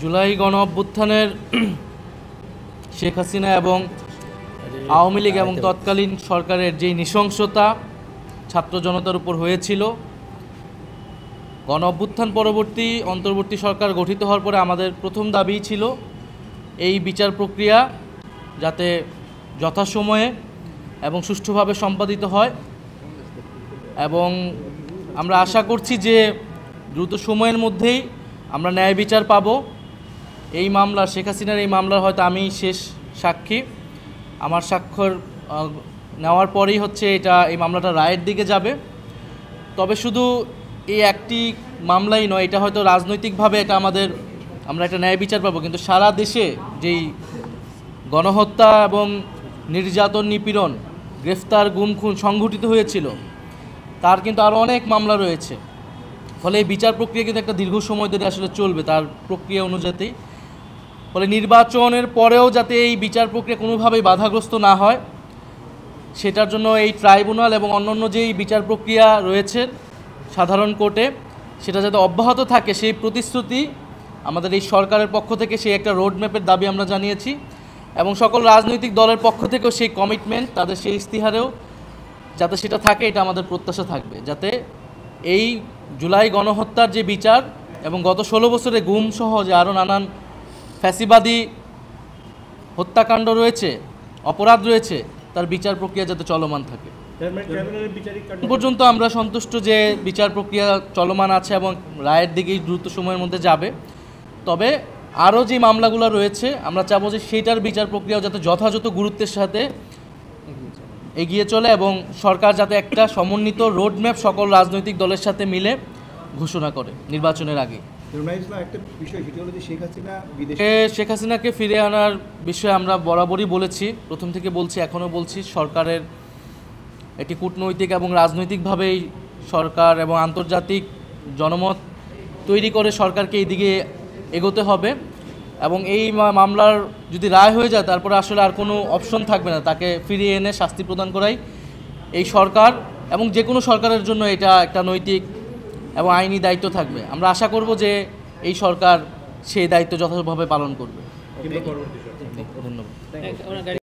জুলাই গণ অভ্যুত্থানের শেখ হাসিনা এবং আওয়ামী লীগ এবং তৎকালীন সরকারের যে নৃশংসতা ছাত্র জনতার উপর হয়েছিল, গণ অভ্যুত্থান পরবর্তী অন্তর্বর্তী সরকার গঠিত হওয়ার পরে আমাদের প্রথম দাবি ছিল এই বিচার প্রক্রিয়া যাতে যথাসময়ে এবং সুষ্ঠুভাবে সম্পাদিত হয়, এবং আমরা আশা করছি যে দ্রুত সময়ের মধ্যেই আমরা ন্যায় বিচার পাব। এই মামলা, শেখ হাসিনার এই মামলার হয়তো আমি শেষ সাক্ষী। আমার স্বাক্ষর নেওয়ার পরেই এই মামলাটা রায়ের দিকে যাবে। তবে শুধু এই একটি মামলাই নয়, এটা হয়তো রাজনৈতিকভাবে আমরা একটা ন্যায় বিচার পাবো, কিন্তু সারা দেশে যেই গণহত্যা এবং নির্যাতন, নিপীড়ন, গ্রেফতার, গুম, খুন সংঘটিত হয়েছিল, তার কিন্তু আরও অনেক মামলা রয়েছে। ফলে এই বিচার প্রক্রিয়া কিন্তু একটা দীর্ঘ সময় ধরে আসলে চলবে তার প্রক্রিয়া অনুযায়ী। ফলে নির্বাচনের পরেও যাতে এই বিচার প্রক্রিয়া কোনোভাবেই বাধাগ্রস্ত না হয়, সেটার জন্য এই ট্রাইব্যুনাল এবং অন্যান্য যেই বিচার প্রক্রিয়া রয়েছে সাধারণ কোর্টে, সেটা যাতে অব্যাহত থাকে সেই প্রতিশ্রুতি আমাদের এই সরকারের পক্ষ থেকে, সেই একটা রোডম্যাপের দাবি আমরা জানিয়েছি, এবং সকল রাজনৈতিক দলের পক্ষ থেকেও সেই কমিটমেন্ট, তাদের সেই ইস্তিহারেও যাতে সেটা থাকে, এটা আমাদের প্রত্যাশা থাকবে, যাতে এই জুলাই গণহত্যার যে বিচার এবং গত 16 বছরে গুম সহ যে আরও নানান ফ্যাসিবাদী হত্যাকাণ্ড রয়েছে, অপরাধ রয়েছে, তার বিচার প্রক্রিয়া যাতে চলমান থাকে। পর্যন্ত আমরা সন্তুষ্ট যে বিচার প্রক্রিয়া চলমান আছে এবং রায়ের দিকেই দ্রুত সময়ের মধ্যে যাবে। তবে আরও যে মামলাগুলো রয়েছে, আমরা চাবো যে সেইটার বিচার প্রক্রিয়াও যাতে যথাযথ গুরুত্বের সাথে এগিয়ে চলে, এবং সরকার যাতে একটা সমন্বিত রোডম্যাপ সকল রাজনৈতিক দলের সাথে মিলে ঘোষণা করে নির্বাচনের আগে। শেখ হাসিনাকে ফিরে আনার বিষয়ে আমরা বরাবরই বলেছি, প্রথম থেকে বলছি, এখনও বলছি, সরকারের একটি কূটনৈতিক এবং রাজনৈতিকভাবেই সরকার এবং আন্তর্জাতিক জনমত তৈরি করে সরকারকে এই দিকে এগোতে হবে, এবং এই মামলার যদি রায় হয়ে যায় তারপরে আসলে আর কোনো অপশন থাকবে না, তাকে ফিরিয়ে এনে শাস্তি প্রদান করাই এই সরকার এবং যে কোনো সরকারের জন্য এটা একটা নৈতিক এবং আইনি দায়িত্ব থাকবে। আমরা আশা করব যে এই সরকার সেই দায়িত্ব যথাযথভাবে পালন করবে। ধন্যবাদ।